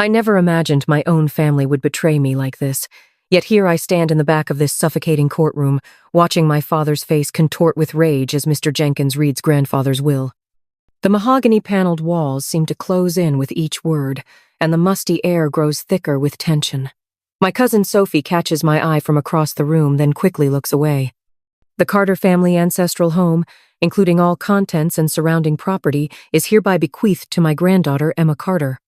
I never imagined my own family would betray me like this, yet here I stand in the back of this suffocating courtroom, watching my father's face contort with rage as Mr. Jenkins reads grandfather's will. The mahogany-paneled walls seem to close in with each word, and the musty air grows thicker with tension. My cousin Sophie catches my eye from across the room, then quickly looks away. The Carter family ancestral home, including all contents and surrounding property, is hereby bequeathed to my granddaughter, Emma Carter.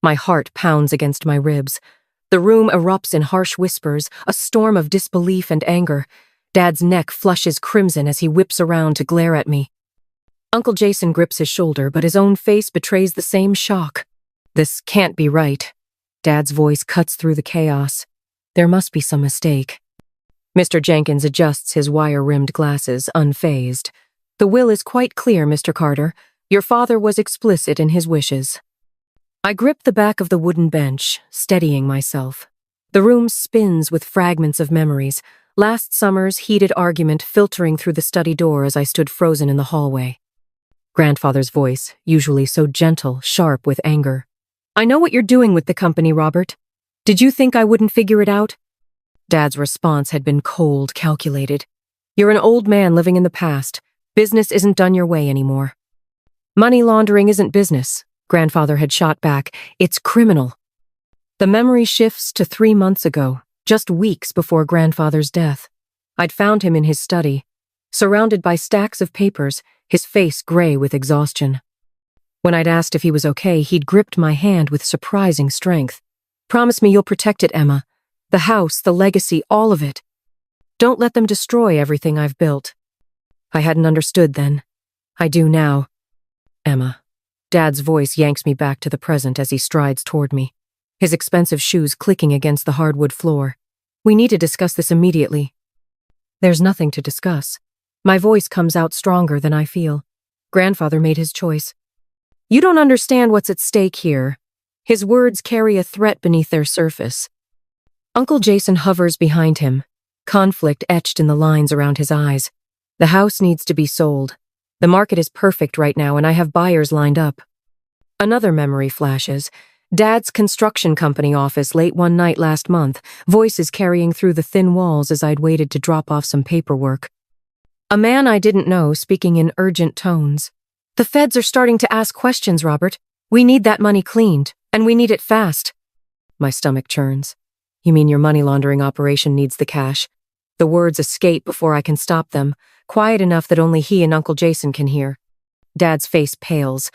My heart pounds against my ribs. The room erupts in harsh whispers, a storm of disbelief and anger. Dad's neck flushes crimson as he whips around to glare at me. Uncle Jason grips his shoulder, but his own face betrays the same shock. This can't be right. Dad's voice cuts through the chaos. There must be some mistake. Mr. Jenkins adjusts his wire-rimmed glasses, unfazed. The will is quite clear, Mr. Carter. Your father was explicit in his wishes. I grip the back of the wooden bench, steadying myself. The room spins with fragments of memories, last summer's heated argument filtering through the study door as I stood frozen in the hallway. Grandfather's voice, usually so gentle, sharp with anger. I know what you're doing with the company, Robert. Did you think I wouldn't figure it out? Dad's response had been cold, calculated. You're an old man living in the past. Business isn't done your way anymore. Money laundering isn't business, Grandfather had shot back. It's criminal. The memory shifts to 3 months ago, just weeks before Grandfather's death. I'd found him in his study, surrounded by stacks of papers, his face gray with exhaustion. When I'd asked if he was okay, he'd gripped my hand with surprising strength. Promise me you'll protect it, Emma. The house, the legacy, all of it. Don't let them destroy everything I've built. I hadn't understood then. I do now. Emma. Dad's voice yanks me back to the present as he strides toward me, his expensive shoes clicking against the hardwood floor. We need to discuss this immediately. There's nothing to discuss. My voice comes out stronger than I feel. Grandfather made his choice. You don't understand what's at stake here. His words carry a threat beneath their surface. Uncle Jason hovers behind him, conflict etched in the lines around his eyes. The house needs to be sold. The market is perfect right now, and I have buyers lined up. Another memory flashes. Dad's construction company office late one night last month, voices carrying through the thin walls as I'd waited to drop off some paperwork. A man I didn't know speaking in urgent tones. The feds are starting to ask questions, Robert. We need that money cleaned, and we need it fast. My stomach churns. You mean your money laundering operation needs the cash? The words escape before I can stop them, quiet enough that only he and Uncle Jason can hear. Dad's face pales.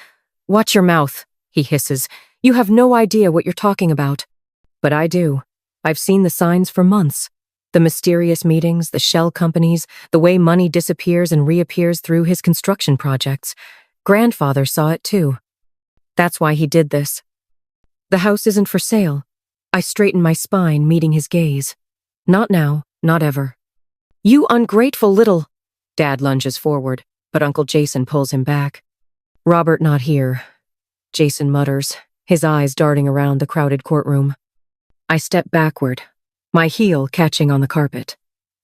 Watch your mouth, he hisses. You have no idea what you're talking about. But I do. I've seen the signs for months. The mysterious meetings, the shell companies, the way money disappears and reappears through his construction projects. Grandfather saw it too. That's why he did this. The house isn't for sale. I straighten my spine, meeting his gaze. Not now, not ever. You ungrateful little... Dad lunges forward, but Uncle Jason pulls him back. Robert not here, Jason mutters, his eyes darting around the crowded courtroom. I step backward, my heel catching on the carpet.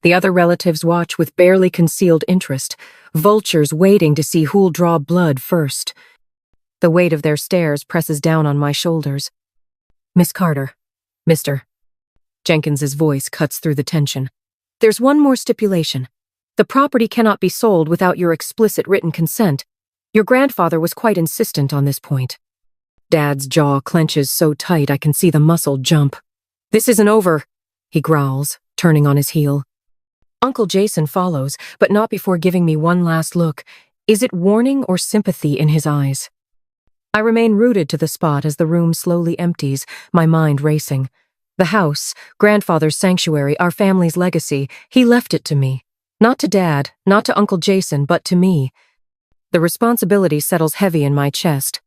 The other relatives watch with barely concealed interest, vultures waiting to see who'll draw blood first. The weight of their stares presses down on my shoulders. Miss Carter. Mr. Jenkins's voice cuts through the tension. There's one more stipulation. The property cannot be sold without your explicit written consent. Your grandfather was quite insistent on this point. Dad's jaw clenches so tight I can see the muscle jump. This isn't over, he growls, turning on his heel. Uncle Jason follows, but not before giving me one last look. Is it warning or sympathy in his eyes? I remain rooted to the spot as the room slowly empties, my mind racing. The house, grandfather's sanctuary, our family's legacy, he left it to me. Not to Dad, not to Uncle Jason, but to me. The responsibility settles heavy in my chest.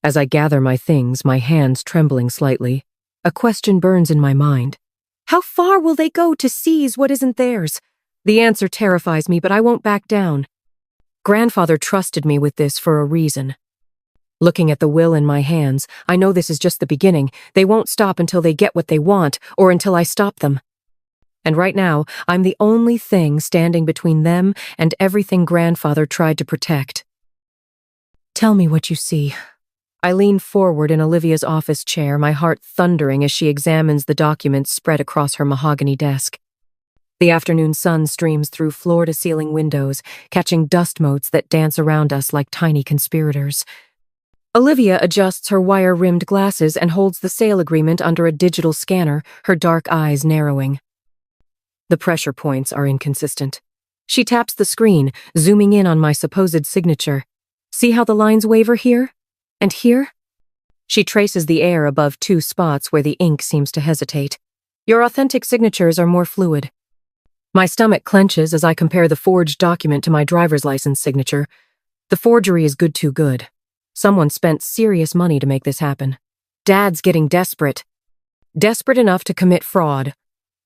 As I gather my things, my hands trembling slightly, a question burns in my mind. How far will they go to seize what isn't theirs? The answer terrifies me, but I won't back down. Grandfather trusted me with this for a reason. Looking at the will in my hands, I know this is just the beginning. They won't stop until they get what they want, or until I stop them. And right now, I'm the only thing standing between them and everything Grandfather tried to protect. Tell me what you see. I lean forward in Olivia's office chair, my heart thundering as she examines the documents spread across her mahogany desk. The afternoon sun streams through floor-to-ceiling windows, catching dust motes that dance around us like tiny conspirators. Olivia adjusts her wire-rimmed glasses and holds the sale agreement under a digital scanner, her dark eyes narrowing. The pressure points are inconsistent. She taps the screen, zooming in on my supposed signature. See how the lines waver here? And here? She traces the air above two spots where the ink seems to hesitate. Your authentic signatures are more fluid. My stomach clenches as I compare the forged document to my driver's license signature. The forgery is too good. Someone spent serious money to make this happen. Dad's getting desperate. Desperate enough to commit fraud.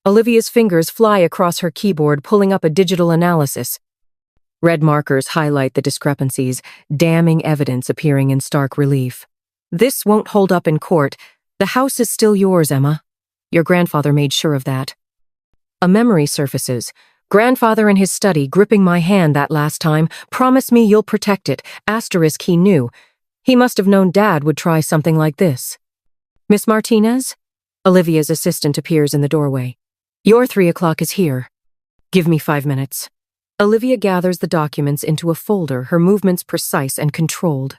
Olivia's fingers fly across her keyboard, pulling up a digital analysis. Red markers highlight the discrepancies, damning evidence appearing in stark relief. This won't hold up in court. The house is still yours, Emma. Your grandfather made sure of that. A memory surfaces. Grandfather in his study, gripping my hand that last time. Promise me you'll protect it. Asterisk he knew. He must have known Dad would try something like this. Miss Martinez? Olivia's assistant appears in the doorway. Your 3 o'clock is here. Give me 5 minutes. Olivia gathers the documents into a folder, her movements precise and controlled.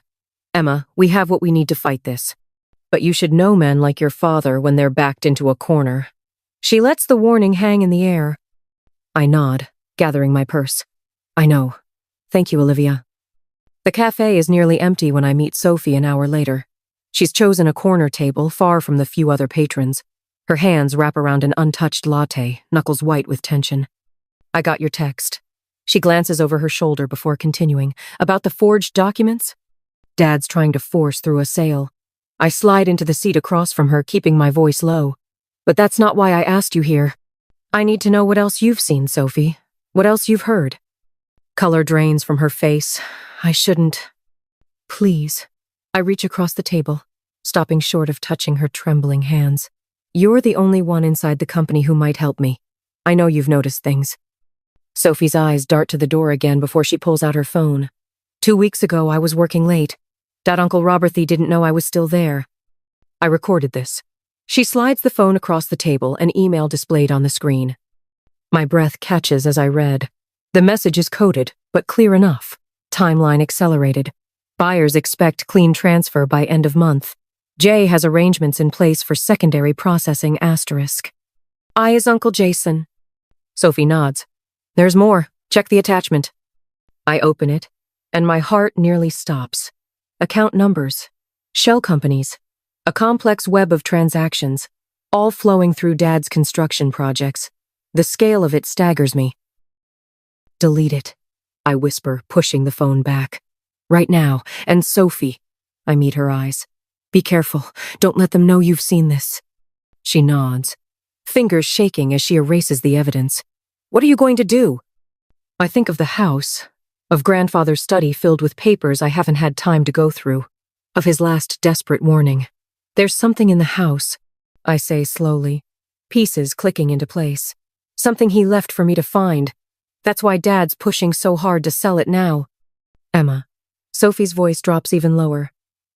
Emma, we have what we need to fight this. But you should know men like your father when they're backed into a corner. She lets the warning hang in the air. I nod, gathering my purse. I know. Thank you, Olivia. The cafe is nearly empty when I meet Sophie an hour later. She's chosen a corner table, far from the few other patrons. Her hands wrap around an untouched latte, knuckles white with tension. I got your text. She glances over her shoulder before continuing. About the forged documents? Dad's trying to force through a sale. I slide into the seat across from her, keeping my voice low. But that's not why I asked you here. I need to know what else you've seen, Sophie. What else you've heard. Color drains from her face. I shouldn't. Please. I reach across the table, stopping short of touching her trembling hands. You're the only one inside the company who might help me. I know you've noticed things. Sophie's eyes dart to the door again before she pulls out her phone. 2 weeks ago, I was working late. That Uncle Roberthy didn't know I was still there. I recorded this. She slides the phone across the table, an email displayed on the screen. My breath catches as I read. The message is coded, but clear enough. Timeline accelerated. Buyers expect clean transfer by end of month. Jay has arrangements in place for secondary processing asterisk. I is Uncle Jason. Sophie nods. There's more. Check the attachment. I open it, and my heart nearly stops. Account numbers. Shell companies. A complex web of transactions, all flowing through Dad's construction projects. The scale of it staggers me. Delete it, I whisper, pushing the phone back. Right now, and Sophie. I meet her eyes. Be careful, don't let them know you've seen this. She nods, fingers shaking as she erases the evidence. What are you going to do? I think of the house, of Grandfather's study filled with papers I haven't had time to go through, of his last desperate warning. There's something in the house, I say slowly, pieces clicking into place. Something he left for me to find. That's why Dad's pushing so hard to sell it now. Emma. Sophie's voice drops even lower.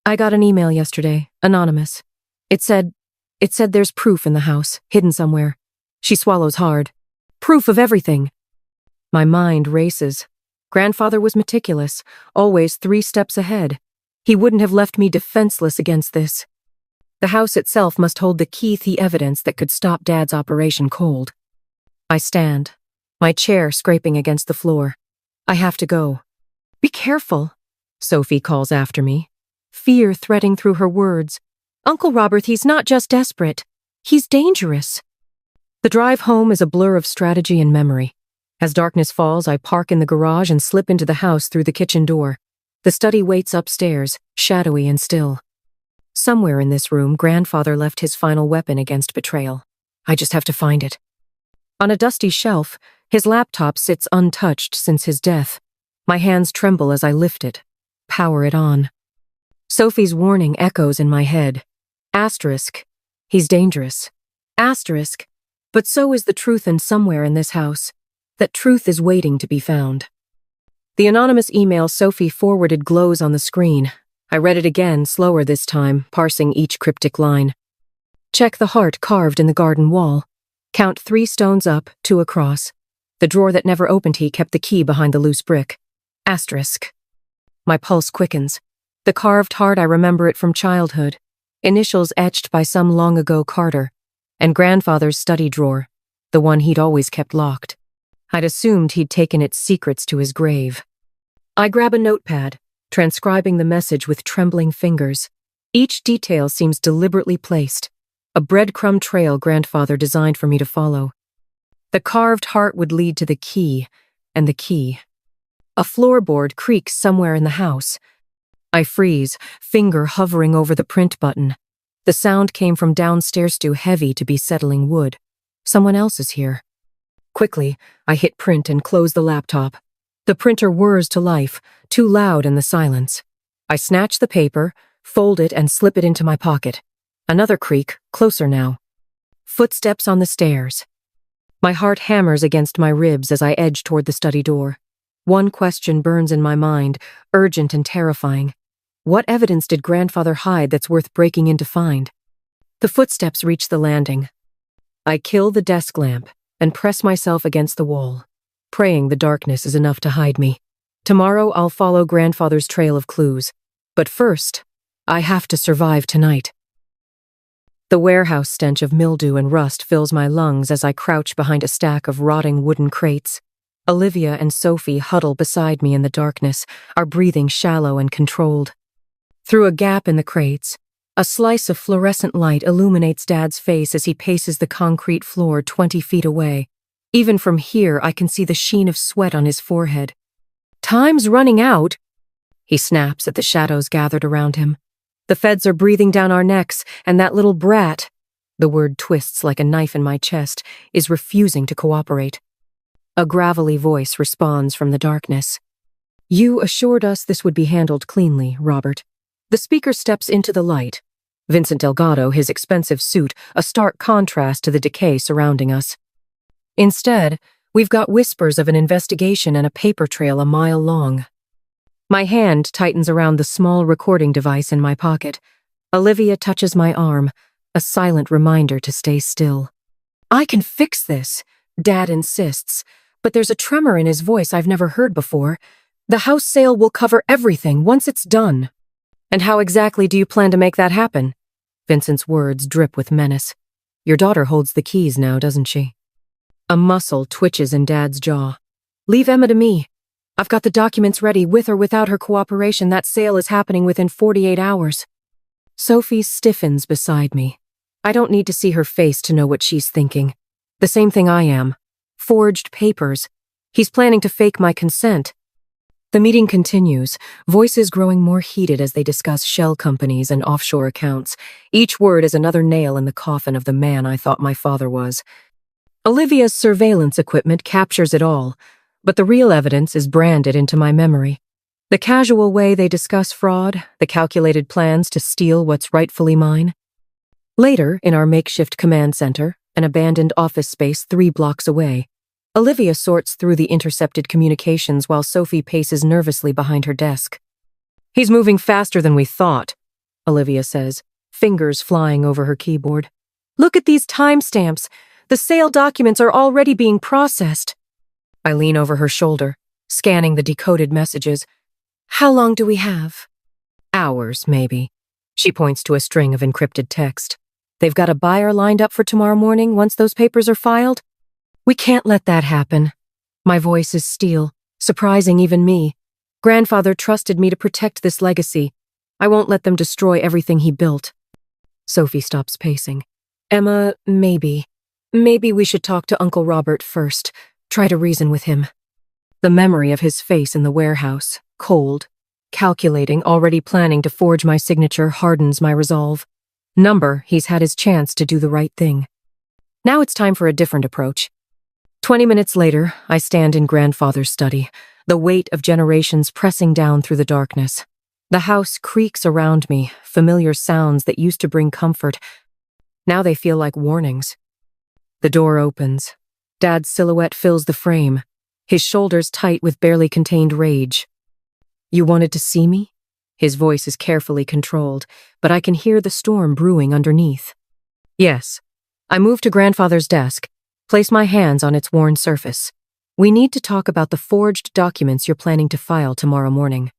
I got an email yesterday, anonymous. It said there's proof in the house, hidden somewhere. She swallows hard. Proof of everything. My mind races. Grandfather was meticulous, always 3 steps ahead. He wouldn't have left me defenseless against this. The house itself must hold the key evidence that could stop Dad's operation cold. I stand, my chair scraping against the floor. I have to go. Be careful, Sophie calls after me, fear threading through her words. Uncle Robert, he's not just desperate. He's dangerous. The drive home is a blur of strategy and memory. As darkness falls, I park in the garage and slip into the house through the kitchen door. The study waits upstairs, shadowy and still. Somewhere in this room, Grandfather left his final weapon against betrayal. I just have to find it. On a dusty shelf, his laptop sits untouched since his death. My hands tremble as I lift it, power it on. Sophie's warning echoes in my head. Asterisk, he's dangerous. Asterisk, but so is the truth, and somewhere in this house, that truth is waiting to be found. The anonymous email Sophie forwarded glows on the screen. I read it again, slower this time, parsing each cryptic line. Check the heart carved in the garden wall. Count 3 stones up, 2 across. The drawer that never opened he kept the key behind the loose brick. Asterisk. My pulse quickens. The carved heart, I remember it from childhood. Initials etched by some long-ago Carter. And grandfather's study drawer, the one he'd always kept locked. I'd assumed he'd taken its secrets to his grave. I grab a notepad, transcribing the message with trembling fingers. Each detail seems deliberately placed. A breadcrumb trail grandfather designed for me to follow. The carved heart would lead to the key, and the key. A floorboard creaks somewhere in the house. I freeze, finger hovering over the print button. The sound came from downstairs, too heavy to be settling wood. Someone else is here. Quickly, I hit print and close the laptop. The printer whirs to life, too loud in the silence. I snatch the paper, fold it, and slip it into my pocket. Another creak, closer now. Footsteps on the stairs. My heart hammers against my ribs as I edge toward the study door. One question burns in my mind, urgent and terrifying. What evidence did grandfather hide that's worth breaking in to find? The footsteps reach the landing. I kill the desk lamp and press myself against the wall, praying the darkness is enough to hide me. Tomorrow I'll follow grandfather's trail of clues. But first, I have to survive tonight. The warehouse stench of mildew and rust fills my lungs as I crouch behind a stack of rotting wooden crates. Olivia and Sophie huddle beside me in the darkness, our breathing shallow and controlled. Through a gap in the crates, a slice of fluorescent light illuminates Dad's face as he paces the concrete floor 20 feet away. Even from here, I can see the sheen of sweat on his forehead. "Time's running out," he snaps at the shadows gathered around him. "The feds are breathing down our necks, and that little brat," the word twists like a knife in my chest, "is refusing to cooperate." A gravelly voice responds from the darkness. "You assured us this would be handled cleanly, Robert." The speaker steps into the light. Vincent Delgado, his expensive suit, a stark contrast to the decay surrounding us. Instead, we've got whispers of an investigation and a paper trail a mile long. My hand tightens around the small recording device in my pocket. Olivia touches my arm, a silent reminder to stay still. "I can fix this," Dad insists, but there's a tremor in his voice I've never heard before. "The house sale will cover everything once it's done." "And how exactly do you plan to make that happen?" Vincent's words drip with menace. "Your daughter holds the keys now, doesn't she?" A muscle twitches in Dad's jaw. "Leave Emma to me. I've got the documents ready. With or without her cooperation, that sale is happening within 48 hours. Sophie stiffens beside me. I don't need to see her face to know what she's thinking. The same thing I am. Forged papers. He's planning to fake my consent. The meeting continues, voices growing more heated as they discuss shell companies and offshore accounts. Each word is another nail in the coffin of the man I thought my father was. Olivia's surveillance equipment captures it all, but the real evidence is branded into my memory. The casual way they discuss fraud, the calculated plans to steal what's rightfully mine. Later, in our makeshift command center, an abandoned office space 3 blocks away, Olivia sorts through the intercepted communications while Sophie paces nervously behind her desk. "He's moving faster than we thought," Olivia says, fingers flying over her keyboard. "Look at these timestamps. The sale documents are already being processed." I lean over her shoulder, scanning the decoded messages. "How long do we have?" "Hours, maybe." She points to a string of encrypted text. "They've got a buyer lined up for tomorrow morning once those papers are filed." "We can't let that happen." My voice is steel, surprising even me. Grandfather trusted me to protect this legacy. I won't let them destroy everything he built. Sophie stops pacing. "Emma, maybe we should talk to Uncle Robert first. Try to reason with him." The memory of his face in the warehouse, cold, calculating, already planning to forge my signature, hardens my resolve. He's had his chance to do the right thing. Now it's time for a different approach. 20 minutes later, I stand in grandfather's study, the weight of generations pressing down through the darkness. The house creaks around me, familiar sounds that used to bring comfort. Now they feel like warnings. The door opens. Dad's silhouette fills the frame, his shoulders tight with barely contained rage. "You wanted to see me?" His voice is carefully controlled, but I can hear the storm brewing underneath. Yes. I move to grandfather's desk, place my hands on its worn surface. We need to talk about the forged documents you're planning to file tomorrow morning.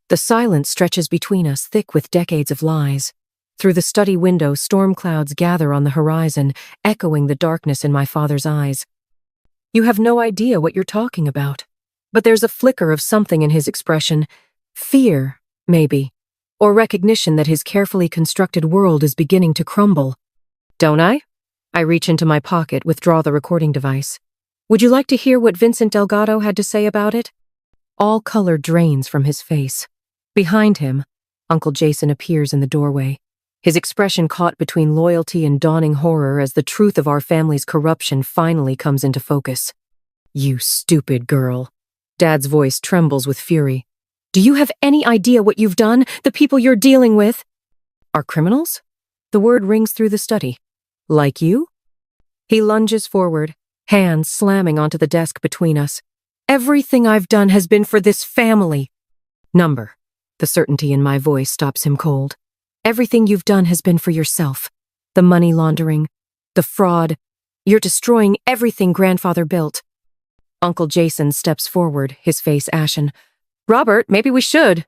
The silence stretches between us, thick with decades of lies. Through the study window, storm clouds gather on the horizon, echoing the darkness in my father's eyes. You have no idea what you're talking about. But there's a flicker of something in his expression. Fear, maybe. Or recognition that his carefully constructed world is beginning to crumble. Don't I? I reach into my pocket, withdraw the recording device. Would you like to hear what Vincent Delgado had to say about it? All color drains from his face. Behind him, Uncle Jason appears in the doorway, his expression caught between loyalty and dawning horror as the truth of our family's corruption finally comes into focus. You stupid girl. Dad's voice trembles with fury. Do you have any idea what you've done? The people you're dealing with are criminals? The word rings through the study. Like you? He lunges forward, hands slamming onto the desk between us. Everything I've done has been for this family. Number. The certainty in my voice stops him cold. Everything you've done has been for yourself. The money laundering, the fraud. You're destroying everything grandfather built. Uncle Jason steps forward, his face ashen. Robert, maybe we should.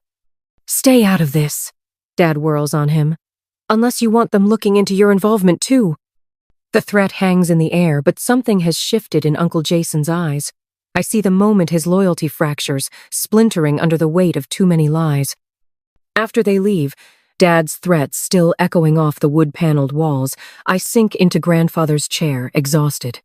Stay out of this. Dad whirls on him. Unless you want them looking into your involvement too. The threat hangs in the air, but something has shifted in Uncle Jason's eyes. I see the moment his loyalty fractures, splintering under the weight of too many lies. After they leave, Dad's threats still echoing off the wood-paneled walls, I sink into grandfather's chair, exhausted.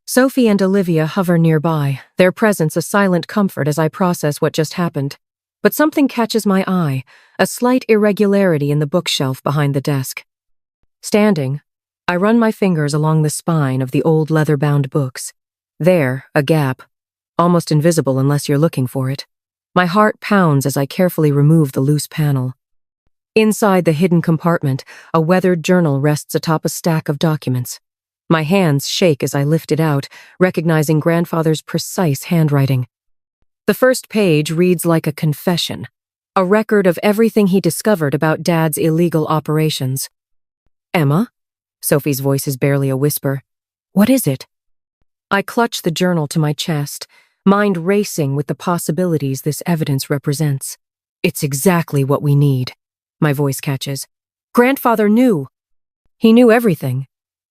Sophie and Olivia hover nearby, their presence a silent comfort as I process what just happened. But something catches my eye, a slight irregularity in the bookshelf behind the desk. Standing, I run my fingers along the spine of the old leather-bound books. There, a gap, almost invisible unless you're looking for it. My heart pounds as I carefully remove the loose panel. Inside the hidden compartment, a weathered journal rests atop a stack of documents. My hands shake as I lift it out, recognizing grandfather's precise handwriting. The first page reads like a confession, a record of everything he discovered about Dad's illegal operations. Emma? Sophie's voice is barely a whisper. What is it? I clutch the journal to my chest, mind racing with the possibilities this evidence represents. It's exactly what we need, my voice catches. Grandfather knew. He knew everything,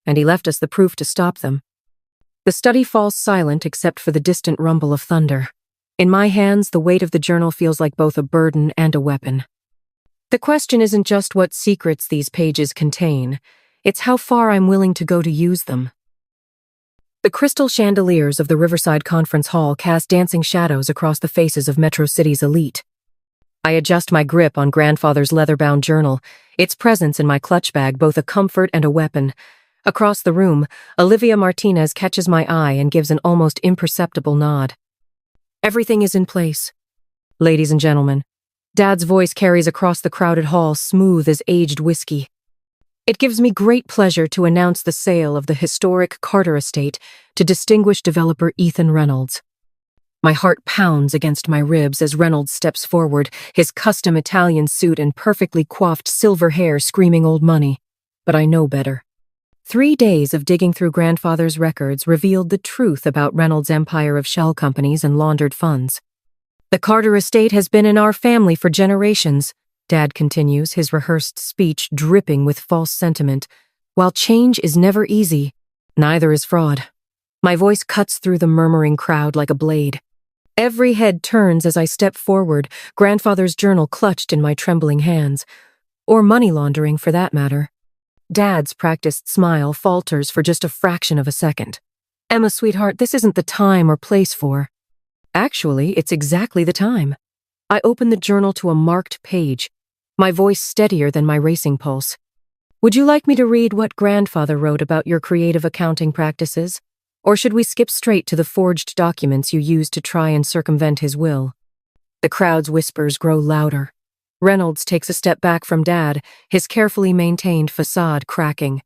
and he left us the proof to stop them. The study falls silent except for the distant rumble of thunder. In my hands, the weight of the journal feels like both a burden and a weapon. The question isn't just what secrets these pages contain, it's how far I'm willing to go to use them. The crystal chandeliers of the Riverside Conference Hall cast dancing shadows across the faces of Metro City's elite. I adjust my grip on grandfather's leather-bound journal, its presence in my clutch bag both a comfort and a weapon. Across the room, Olivia Martinez catches my eye and gives an almost imperceptible nod. Everything is in place. Ladies and gentlemen, Dad's voice carries across the crowded hall, smooth as aged whiskey. It gives me great pleasure to announce the sale of the historic Carter estate to distinguished developer Ethan Reynolds. My heart pounds against my ribs as Reynolds steps forward, his custom Italian suit and perfectly coiffed silver hair screaming old money. But I know better. 3 days of digging through grandfather's records revealed the truth about Reynolds' empire of shell companies and laundered funds. The Carter estate has been in our family for generations, Dad continues, his rehearsed speech dripping with false sentiment. While change is never easy, neither is fraud. My voice cuts through the murmuring crowd like a blade. Every head turns as I step forward, grandfather's journal clutched in my trembling hands. Or money laundering, for that matter. Dad's practiced smile falters for just a fraction of a second. Emma, sweetheart, this isn't the time or place for. Actually, it's exactly the time. I open the journal to a marked page, my voice steadier than my racing pulse. Would you like me to read what grandfather wrote about your creative accounting practices? Or should we skip straight to the forged documents you used to try and circumvent his will? The crowd's whispers grow louder. Reynolds takes a step back from Dad, his carefully maintained facade cracking.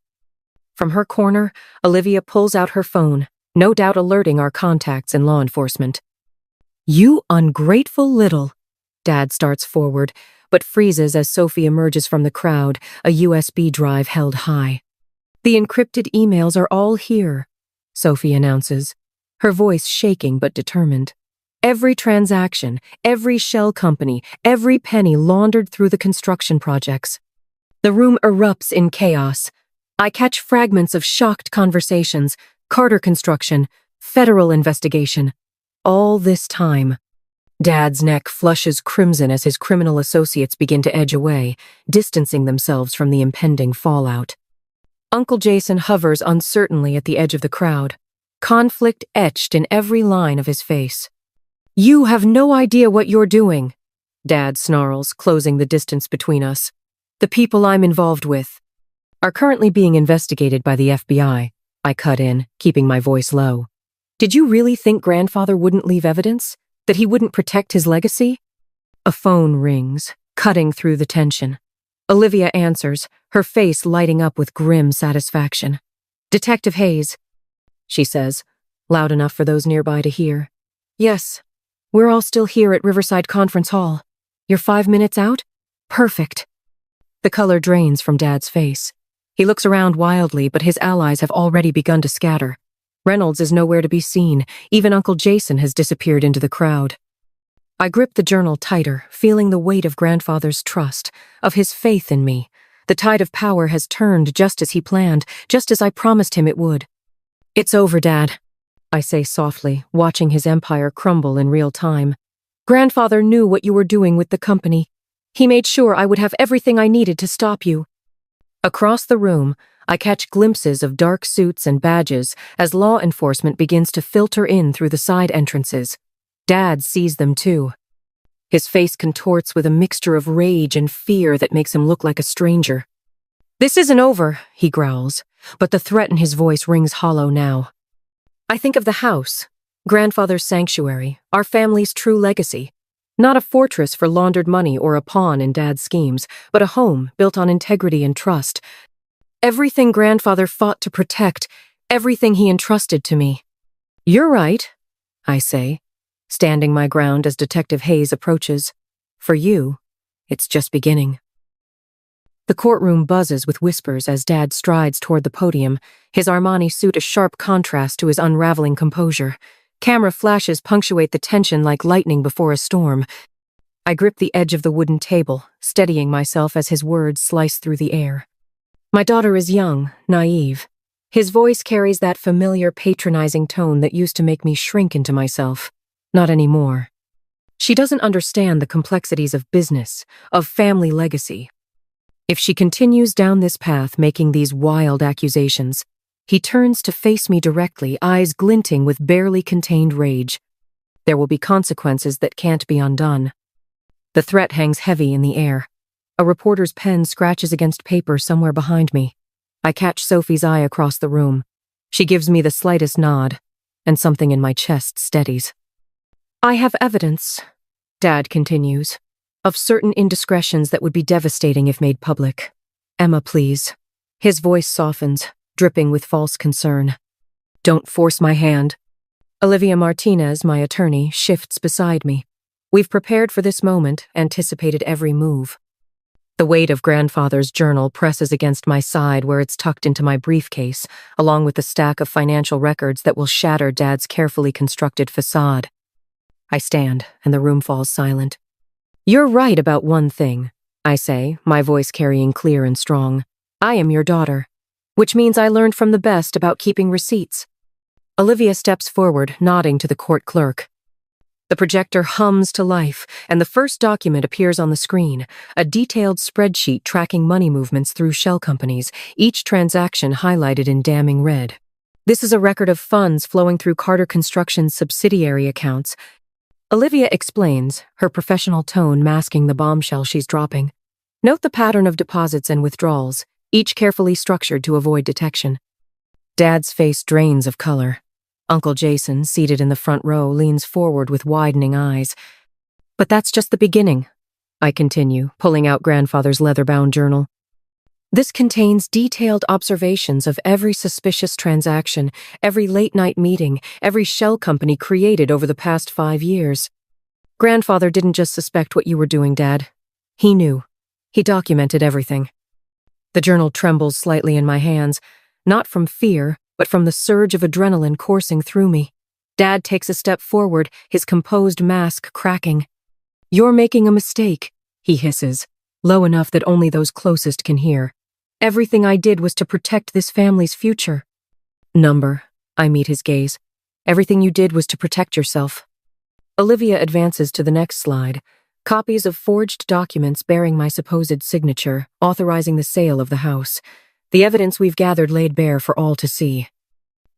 From her corner, Olivia pulls out her phone, no doubt alerting our contacts in law enforcement. You ungrateful little. Dad starts forward, but freezes as Sophie emerges from the crowd, a USB drive held high. "The encrypted emails are all here," Sophie announces, her voice shaking but determined. "Every transaction, every shell company, every penny laundered through the construction projects." The room erupts in chaos. I catch fragments of shocked conversations, Carter construction, federal investigation. All this time. Dad's neck flushes crimson as his criminal associates begin to edge away, distancing themselves from the impending fallout. Uncle Jason hovers uncertainly at the edge of the crowd, conflict etched in every line of his face. "You have no idea what you're doing," Dad snarls, closing the distance between us. "The people I'm involved with are currently being investigated by the FBI. I cut in, keeping my voice low. "Did you really think Grandfather wouldn't leave evidence? That he wouldn't protect his legacy?" A phone rings, cutting through the tension. Olivia answers, her face lighting up with grim satisfaction. "Detective Hayes," she says, loud enough for those nearby to hear. "Yes, we're all still here at Riverside Conference Hall. You're 5 minutes out? Perfect." The color drains from Dad's face. He looks around wildly, but his allies have already begun to scatter. Reynolds is nowhere to be seen. Even Uncle Jason has disappeared into the crowd. I grip the journal tighter, feeling the weight of Grandfather's trust, of his faith in me. The tide of power has turned just as he planned, just as I promised him it would. "It's over, Dad," I say softly, watching his empire crumble in real time. "Grandfather knew what you were doing with the company. He made sure I would have everything I needed to stop you." Across the room, I catch glimpses of dark suits and badges as law enforcement begins to filter in through the side entrances. Dad sees them too. His face contorts with a mixture of rage and fear that makes him look like a stranger. "This isn't over," he growls, but the threat in his voice rings hollow now. I think of the house, Grandfather's sanctuary, our family's true legacy. Not a fortress for laundered money or a pawn in Dad's schemes, but a home built on integrity and trust. Everything Grandfather fought to protect, everything he entrusted to me. "You're right," I say, standing my ground as Detective Hayes approaches. "For you, it's just beginning." The courtroom buzzes with whispers as Dad strides toward the podium, his Armani suit a sharp contrast to his unraveling composure. Camera flashes punctuate the tension like lightning before a storm. I grip the edge of the wooden table, steadying myself as his words slice through the air. "My daughter is young, naive. His voice carries that familiar, patronizing tone that used to make me shrink into myself. Not anymore. She doesn't understand the complexities of business, of family legacy. If she continues down this path making these wild accusations," he turns to face me directly, eyes glinting with barely contained rage. "There will be consequences that can't be undone." The threat hangs heavy in the air. A reporter's pen scratches against paper somewhere behind me. I catch Sophie's eye across the room. She gives me the slightest nod, and something in my chest steadies. "I have evidence," Dad continues, "of certain indiscretions that would be devastating if made public. Emma, please." His voice softens, dripping with false concern. "Don't force my hand." Olivia Martinez, my attorney, shifts beside me. We've prepared for this moment, anticipated every move. The weight of Grandfather's journal presses against my side where it's tucked into my briefcase, along with the stack of financial records that will shatter Dad's carefully constructed facade. I stand, and the room falls silent. "You're right about one thing," I say, my voice carrying clear and strong. "I am your daughter, which means I learned from the best about keeping receipts." Olivia steps forward, nodding to the court clerk. The projector hums to life, and the first document appears on the screen, a detailed spreadsheet tracking money movements through shell companies, each transaction highlighted in damning red. This is a record of funds flowing through Carter Construction's subsidiary accounts. Olivia explains, her professional tone masking the bombshell she's dropping. "Note the pattern of deposits and withdrawals, each carefully structured to avoid detection." Dad's face drains of color. Uncle Jason, seated in the front row, leans forward with widening eyes. "But that's just the beginning," I continue, pulling out Grandfather's leather-bound journal. "This contains detailed observations of every suspicious transaction, every late-night meeting, every shell company created over the past 5 years. Grandfather didn't just suspect what you were doing, Dad. He knew. He documented everything. The journal trembles slightly in my hands, not from fear, but from the surge of adrenaline coursing through me. Dad takes a step forward, his composed mask cracking. "You're making a mistake," he hisses, low enough that only those closest can hear. "Everything I did was to protect this family's future." "Number," I meet his gaze. "Everything you did was to protect yourself." Olivia advances to the next slide. Copies of forged documents bearing my supposed signature, authorizing the sale of the house. The evidence we've gathered laid bare for all to see.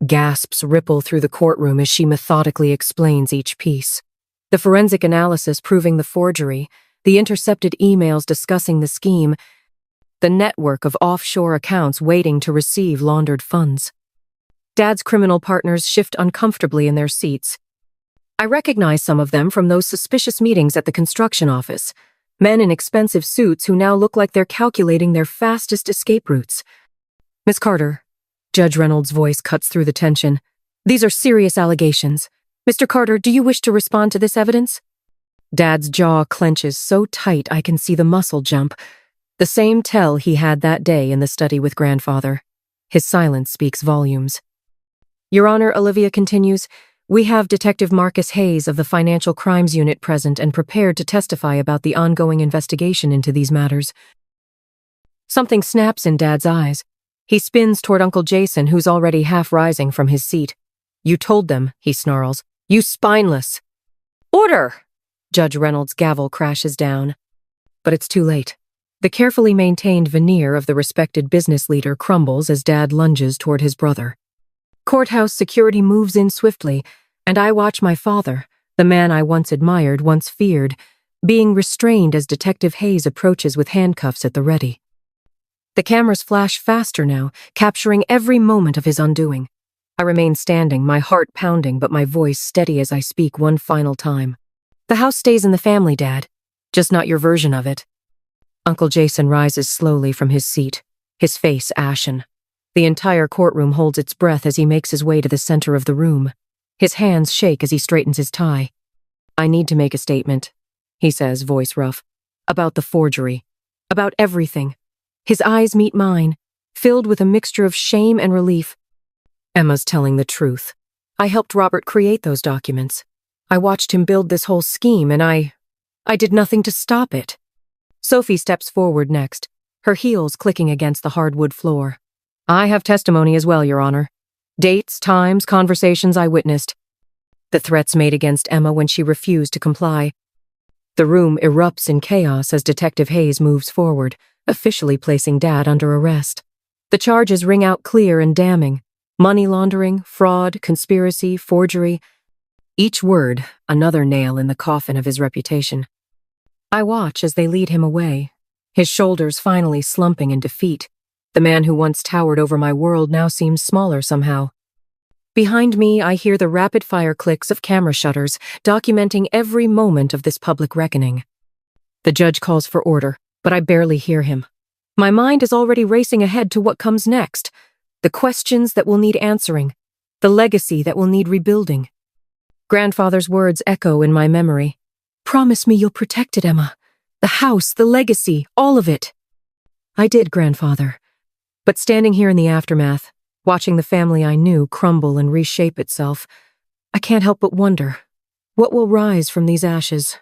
Gasps ripple through the courtroom as she methodically explains each piece. The forensic analysis proving the forgery, the intercepted emails discussing the scheme, the network of offshore accounts waiting to receive laundered funds. Dad's criminal partners shift uncomfortably in their seats. I recognize some of them from those suspicious meetings at the construction office. Men in expensive suits who now look like they're calculating their fastest escape routes. "Miss Carter," Judge Reynolds' voice cuts through the tension. "These are serious allegations. Mr. Carter, do you wish to respond to this evidence?" Dad's jaw clenches so tight I can see the muscle jump. The same tell he had that day in the study with Grandfather. His silence speaks volumes. "Your Honor," Olivia continues, "we have Detective Marcus Hayes of the Financial Crimes Unit present and prepared to testify about the ongoing investigation into these matters." Something snaps in Dad's eyes. He spins toward Uncle Jason, who's already half rising from his seat. "You told them," he snarls. "You spineless." "Order!" Judge Reynolds' gavel crashes down. But it's too late. The carefully maintained veneer of the respected business leader crumbles as Dad lunges toward his brother. Courthouse security moves in swiftly, and I watch my father, the man I once admired, once feared, being restrained as Detective Hayes approaches with handcuffs at the ready. The cameras flash faster now, capturing every moment of his undoing. I remain standing, my heart pounding, but my voice steady as I speak one final time. "The house stays in the family, Dad. Just not your version of it." Uncle Jason rises slowly from his seat, his face ashen. The entire courtroom holds its breath as he makes his way to the center of the room. His hands shake as he straightens his tie. "I need to make a statement," he says, voice rough. "About the forgery. About everything." His eyes meet mine, filled with a mixture of shame and relief. "Emma's telling the truth. I helped Robert create those documents. I watched him build this whole scheme, and I did nothing to stop it." Sophie steps forward next, her heels clicking against the hardwood floor. "I have testimony as well, Your Honor. Dates, times, conversations I witnessed. The threats made against Emma when she refused to comply." The room erupts in chaos as Detective Hayes moves forward, officially placing Dad under arrest. The charges ring out clear and damning. Money laundering, fraud, conspiracy, forgery. Each word, another nail in the coffin of his reputation. I watch as they lead him away, his shoulders finally slumping in defeat. The man who once towered over my world now seems smaller somehow. Behind me, I hear the rapid-fire clicks of camera shutters, documenting every moment of this public reckoning. The judge calls for order, but I barely hear him. My mind is already racing ahead to what comes next. The questions that will need answering. The legacy that will need rebuilding. Grandfather's words echo in my memory. "Promise me you'll protect it, Emma. The house, the legacy, all of it." I did, Grandfather. But standing here in the aftermath, watching the family I knew crumble and reshape itself, I can't help but wonder, what will rise from these ashes?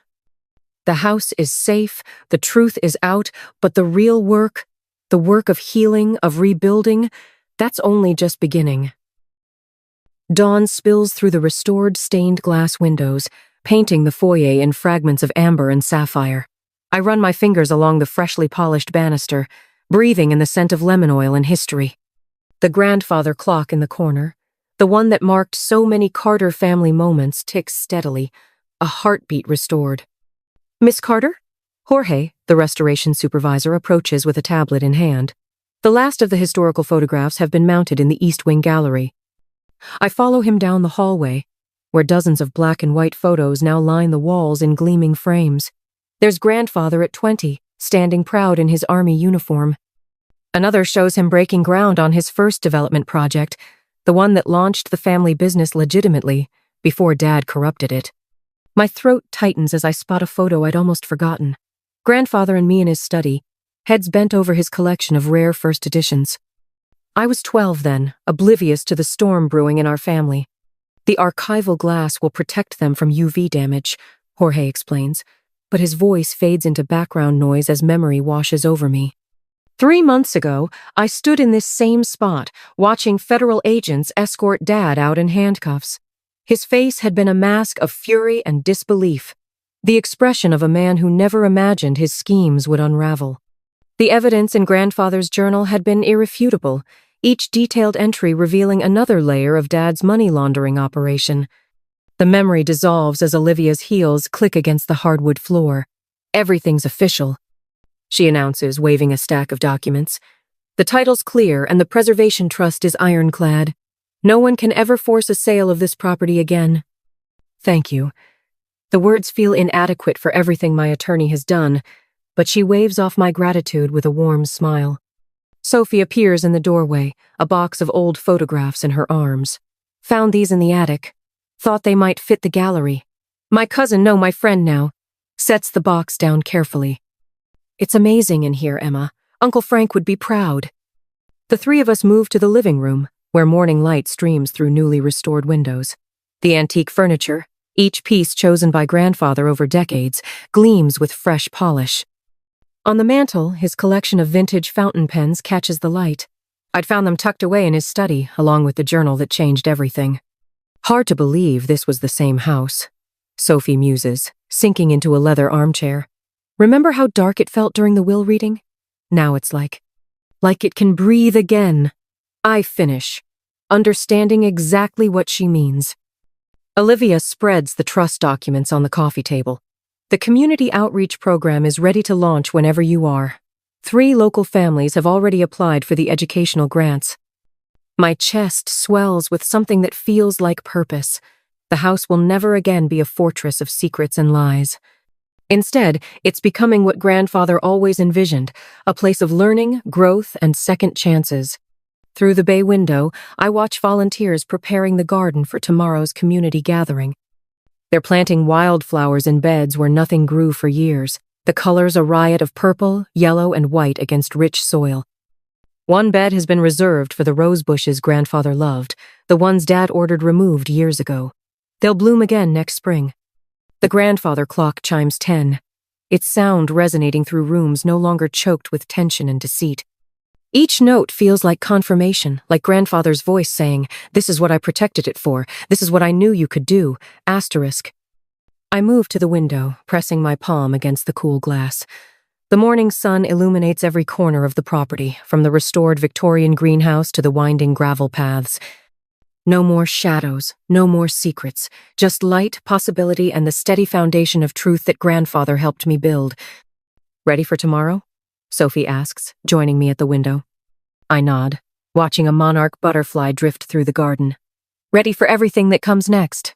The house is safe, the truth is out, but the real work, the work of healing, of rebuilding, that's only just beginning. Dawn spills through the restored stained glass windows, painting the foyer in fragments of amber and sapphire. I run my fingers along the freshly polished banister, breathing in the scent of lemon oil and history. The grandfather clock in the corner, the one that marked so many Carter family moments, ticks steadily, a heartbeat restored. "Miss Carter?" Jorge, the restoration supervisor, approaches with a tablet in hand. The last of the historical photographs have been mounted in the East Wing gallery. I follow him down the hallway, where dozens of black and white photos now line the walls in gleaming frames. There's Grandfather at 20, standing proud in his army uniform. Another shows him breaking ground on his first development project, the one that launched the family business legitimately, before Dad corrupted it. My throat tightens as I spot a photo I'd almost forgotten. Grandfather and me in his study, heads bent over his collection of rare first editions. I was 12 then, oblivious to the storm brewing in our family. The archival glass will protect them from UV damage, Jorge explains, but his voice fades into background noise as memory washes over me. 3 months ago, I stood in this same spot, watching federal agents escort Dad out in handcuffs. His face had been a mask of fury and disbelief, the expression of a man who never imagined his schemes would unravel. The evidence in Grandfather's journal had been irrefutable, each detailed entry revealing another layer of Dad's money laundering operation. The memory dissolves as Olivia's heels click against the hardwood floor. Everything's official, she announces, waving a stack of documents. The title's clear and the preservation trust is ironclad. No one can ever force a sale of this property again. Thank you. The words feel inadequate for everything my attorney has done, but she waves off my gratitude with a warm smile. Sophie appears in the doorway, a box of old photographs in her arms. Found these in the attic. Thought they might fit the gallery. My cousin, no, my friend now, sets the box down carefully. It's amazing in here, Emma. Uncle Frank would be proud. The three of us move to the living room, where morning light streams through newly restored windows. The antique furniture, each piece chosen by Grandfather over decades, gleams with fresh polish. On the mantel, his collection of vintage fountain pens catches the light. I'd found them tucked away in his study, along with the journal that changed everything. Hard to believe this was the same house, Sophie muses, sinking into a leather armchair. Remember how dark it felt during the will reading? Now it's like it can breathe again. I finish, understanding exactly what she means. Olivia spreads the trust documents on the coffee table. The community outreach program is ready to launch whenever you are. 3 local families have already applied for the educational grants. My chest swells with something that feels like purpose. The house will never again be a fortress of secrets and lies. Instead, it's becoming what Grandfather always envisioned, a place of learning, growth, and second chances. Through the bay window, I watch volunteers preparing the garden for tomorrow's community gathering. They're planting wildflowers in beds where nothing grew for years, the colors a riot of purple, yellow, and white against rich soil. One bed has been reserved for the rose bushes Grandfather loved, the ones Dad ordered removed years ago. They'll bloom again next spring. The Grandfather clock chimes 10, its sound resonating through rooms no longer choked with tension and deceit. Each note feels like confirmation, like Grandfather's voice saying, "This is what I protected it for, this is what I knew you could do, asterisk." I move to the window, pressing my palm against the cool glass. The morning sun illuminates every corner of the property, from the restored Victorian greenhouse to the winding gravel paths. No more shadows, no more secrets, just light, possibility, and the steady foundation of truth that Grandfather helped me build. Ready for tomorrow? Sophie asks, joining me at the window. I nod, watching a monarch butterfly drift through the garden. Ready for everything that comes next.